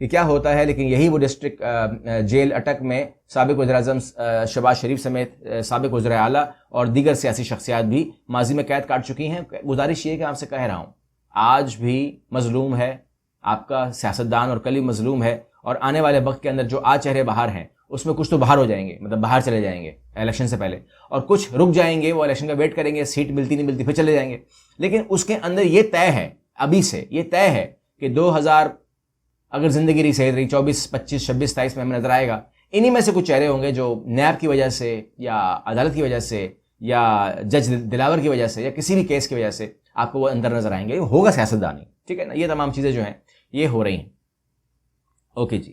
کہ کیا ہوتا ہے، لیکن یہی وہ ڈسٹرکٹ جیل اٹک میں سابق وزیر اعظم شہباز شریف سمیت سابق وزراء اعلیٰ اور دیگر سیاسی شخصیات بھی ماضی میں قید کاٹ چکی ہیں۔ گزارش یہ کہ آپ سے کہہ رہا ہوں، آج بھی مظلوم ہے آپ کا سیاستدان اور کل بھی مظلوم ہے، اور آنے والے وقت کے اندر جو آج چہرے باہر ہیں اس میں کچھ تو باہر ہو جائیں گے، مطلب باہر چلے جائیں گے الیکشن سے پہلے، اور کچھ رک جائیں گے، وہ الیکشن کا ویٹ کریں گے، سیٹ ملتی نہیں ملتی پھر چلے جائیں گے۔ لیکن اس کے اندر یہ طے ہے، ابھی سے یہ طے ہے کہ 2000 اگر زندگی رہی صحیح رہی 24 25 26 27 میں ہمیں نظر آئے گا، انہی میں سے کچھ چہرے ہوں گے جو نیب کی وجہ سے یا عدالت کی وجہ سے یا جج دلاور کی وجہ سے یا کسی بھی کیس کی وجہ سے آپ کو وہ اندر نظر آئیں گے، ہوگا سیاستدانی، ٹھیک ہے نا۔ یہ تمام چیزیں جو ہیں یہ ہو رہی ہیں۔ اوکے جی،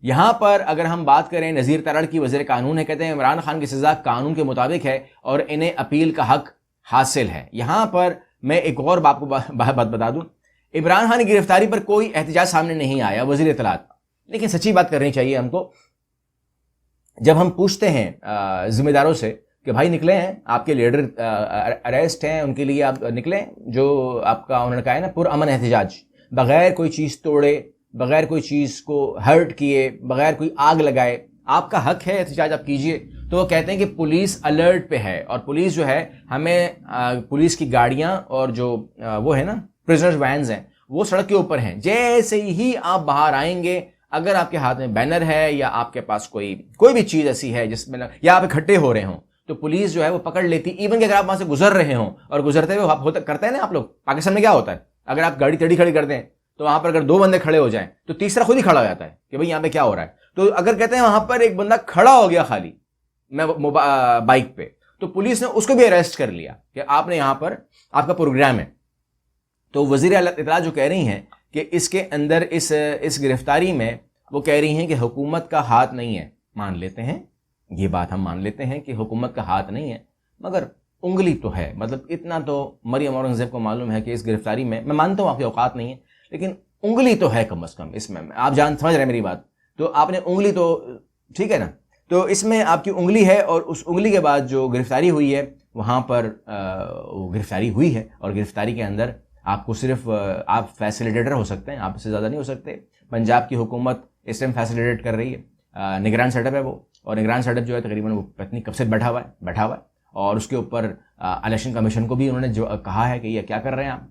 یہاں پر اگر ہم بات کریں، نذیر ترڑ کی وزیر قانون ہے، کہتے ہیں عمران خان کی سزا قانون کے مطابق ہے اور انہیں اپیل کا حق حاصل ہے۔ یہاں پر میں ایک اور آپ کو بات بتا دوں، عمران خان کی گرفتاری پر کوئی احتجاج سامنے نہیں آیا، وزیر اطلاعات، لیکن سچی بات کرنی چاہیے ہم کو۔ جب ہم پوچھتے ہیں ذمہ داروں سے کہ بھائی نکلے ہیں، آپ کے لیڈر اریسٹ ہیں، ان کے لیے آپ نکلیں، جو آپ کا انہوں نے کہا ہے نا پرامن احتجاج، بغیر کوئی چیز توڑے، بغیر کوئی چیز کو ہرٹ کیے، بغیر کوئی آگ لگائے، آپ کا حق ہے احتجاج آپ کیجئے۔ تو وہ کہتے ہیں کہ پولیس الرٹ پہ ہے، اور پولیس جو ہے ہمیں پولیس کی گاڑیاں اور جو وہ ہے نا پرزنرز وینز ہیں وہ سڑک کے اوپر ہیں، جیسے ہی آپ باہر آئیں گے، اگر آپ کے ہاتھ میں بینر ہے یا آپ کے پاس کوئی بھی چیز ایسی ہے جس میں یا آپ اکٹھے ہو رہے ہوں، تو پولیس جو ہے وہ پکڑ لیتی، ایون کہ اگر آپ وہاں سے گزر رہے ہوں، اور گزرتے ہوئے کرتے ہیں نا آپ لوگ، پاکستان میں کیا ہوتا ہے، اگر آپ گاڑی ٹیڑھی کھڑی کر دیں تو وہاں پر اگر 2 بندے کھڑے ہو جائیں تو تیسرا خود ہی کھڑا ہو جاتا ہے کہ بھئی یہاں پہ کیا ہو رہا ہے۔ تو اگر کہتے ہیں وہاں پر ایک بندہ کھڑا ہو گیا خالی بائک پہ، تو پولیس نے اس کو بھی اریسٹ کر لیا کہ آپ نے یہاں پر آپ کا پروگرام ہے۔ تو وزیر اطلاع جو کہہ رہی ہیں کہ اس کے اندر اس گرفتاری میں وہ کہہ رہی ہیں کہ حکومت کا ہاتھ نہیں ہے، مان لیتے ہیں یہ بات، ہم مان لیتے ہیں کہ حکومت کا ہاتھ نہیں ہے، مگر انگلی تو ہے۔ مطلب اتنا تو مریم اورنگزیب کو معلوم ہے کہ اس گرفتاری میں مانتا ہوں آپ کی اوقات نہیں ہے، لیکن انگلی تو ہے کم از کم اس میں، آپ سمجھ رہے ہیں میری بات، تو آپ نے انگلی تو ٹھیک ہے نا، تو اس میں آپ کی انگلی ہے، اور اس انگلی کے بعد جو گرفتاری ہوئی ہے وہاں پر وہ گرفتاری ہوئی ہے، اور گرفتاری کے اندر آپ کو صرف آپ فیسیلیٹیٹر ہو سکتے ہیں، آپ اس سے زیادہ نہیں ہو سکتے۔ پنجاب کی حکومت اس ٹائم فیسیلیٹیٹ کر رہی ہے، نگران سیٹ اپ ہے وہ، اور نگران سیٹ اپ جو ہے تقریباً وہ پتنی کب سے بیٹھا ہوا ہے، اور اس کے اوپر الیکشن کمیشن کو بھی انہوں نے جو کہا ہے کہ یہ کیا کر رہے ہیں آپ،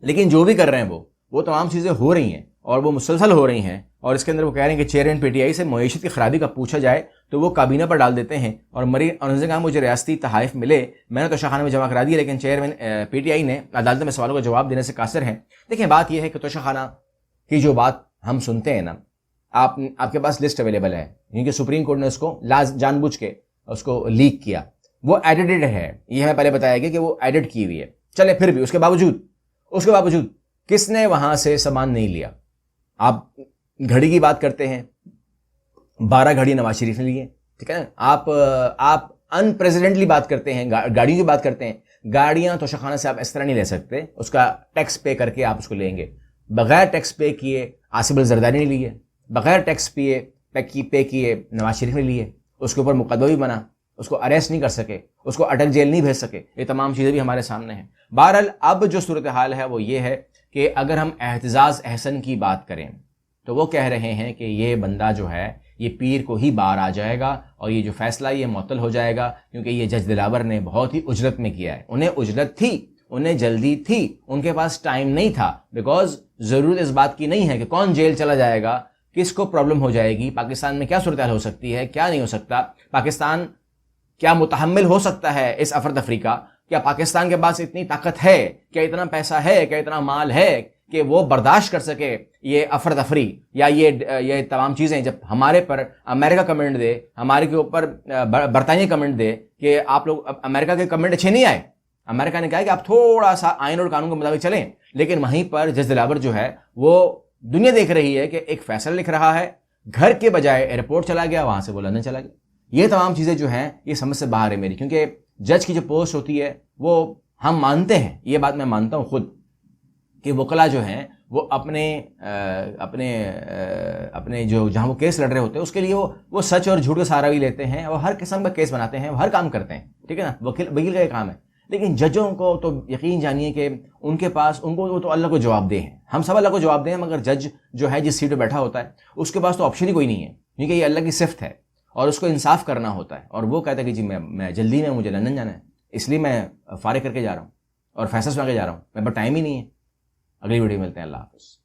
لیکن جو بھی کر رہے ہیں وہ تمام چیزیں ہو رہی ہیں اور وہ مسلسل ہو رہی ہیں، اور اس کے اندر وہ کہہ رہے ہیں کہ چیئرمین پی ٹی آئی سے معیشت کی خرابی کا پوچھا جائے تو وہ کابینہ پر ڈال دیتے ہیں، اور مریم اورنگزیب نے کہا مجھے ریاستی تحائف ملے، میں نے توشہ خانے میں جمع کرا دیا، لیکن چیئرمین پی ٹی آئی نے عدالت میں سوالوں کا جواب دینے سے قاصر ہیں۔ دیکھیں بات یہ ہے کہ توشہ خانہ کی جو بات ہم سنتے ہیں نا، آپ کے پاس لسٹ اویلیبل ہے، کیونکہ سپریم کورٹ نے اس کو جان بوجھ کے اس کو لیک کیا، وہ ایڈیٹڈ ہے، یہ ہمیں پہلے بتایا گیا کہ وہ ایڈٹ کی ہوئی ہے، چلے پھر بھی اس کے باوجود کس نے وہاں سے سامان نہیں لیا؟ آپ گھڑی کی بات کرتے ہیں، 12 گھڑی نواز شریف نے لیے، ٹھیک ہے نا، آپ ان پریزیڈنٹلی بات کرتے ہیں، گاڑیوں کی بات کرتے ہیں، گاڑیاں توشہ خانہ سے آپ اس طرح نہیں لے سکتے، اس کا ٹیکس پے کر کے آپ اس کو لیں گے۔ بغیر ٹیکس پے کیے آصف الزرداری نے لیے، بغیر ٹیکس پے کیے نواز شریف نے لیے، اس کے اوپر مقدمہ بھی بنا، اس کو اریسٹ نہیں کر سکے، اس کو اٹک جیل نہیں بھیج سکے، یہ تمام چیزیں بھی ہمارے سامنے ہیں۔ بہرحال اب جو صورتحال ہے وہ یہ ہے کہ اگر ہم احتجاج احسن کی بات کریں تو وہ کہہ رہے ہیں کہ یہ بندہ جو ہے یہ پیر کو ہی بار آ جائے گا، اور یہ جو فیصلہ یہ معطل ہو جائے گا، کیونکہ یہ جج دلاور نے بہت ہی اجلت میں کیا ہے، انہیں اجلت تھی، انہیں جلدی تھی، ان کے پاس ٹائم نہیں تھا، بیکاز ضرورت اس بات کی نہیں ہے کہ کون جیل چلا جائے گا، کس کو پرابلم ہو جائے گی، پاکستان میں کیا صورتحال ہو سکتی ہے، کیا نہیں ہو سکتا، پاکستان کیا متحمل ہو سکتا ہے اس افرتفری کا، کیا پاکستان کے پاس اتنی طاقت ہے، کیا اتنا پیسہ ہے، کیا اتنا مال ہے کہ وہ برداشت کر سکے یہ افرتفری یا یہ تمام چیزیں، جب ہمارے پر امریکہ کمنٹ دے، ہمارے کے اوپر برطانیہ کمنٹ دے کہ آپ لوگ امریکہ کے کمنٹ اچھے نہیں آئے، امریکہ نے کہا کہ آپ تھوڑا سا آئین اور قانون کے مطابق چلیں، لیکن وہیں پر جج دلاور جو ہے وہ دنیا دیکھ رہی ہے کہ ایک فیصلہ لکھ رہا ہے، گھر کے بجائے ایئرپورٹ چلا گیا، وہاں سے وہ لندن چلا گیا۔ یہ تمام چیزیں جو ہیں یہ سمجھ سے باہر ہے میری، کیونکہ جج کی جو پوسٹ ہوتی ہے وہ ہم مانتے ہیں، یہ بات میں مانتا ہوں خود، کہ وکلا جو ہیں وہ اپنے جو جہاں وہ کیس لڑ رہے ہوتے ہیں اس کے لیے وہ سچ اور جھوٹ کا سہارا بھی لیتے ہیں، اور ہر قسم کا کیس بناتے ہیں، وہ ہر کام کرتے ہیں، ٹھیک ہے نا، وکیل کا یہ کام ہے، لیکن ججوں کو تو یقین جانیے کہ ان کے پاس ان کو تو اللہ کو جواب دہ ہیں. ہم سب اللہ کو جواب دیں ہیں، مگر جج جو ہے جس سیٹ پہ بیٹھا ہوتا ہے اس کے پاس تو آپشن ہی کوئی نہیں ہے، کیونکہ یہ اللہ کی صفت ہے اور اس کو انصاف کرنا ہوتا ہے. اور وہ کہتا ہے کہ جی میں جلدی میں، مجھے لندن جانا ہے، اس لیے میں فارغ کر کے جا رہا ہوں اور فیصلہ سنا کے جا رہا ہوں، میرے پاس ٹائم ہی نہیں ہے. اگلی ویڈیو ملتے ہیں. اللہ حافظ.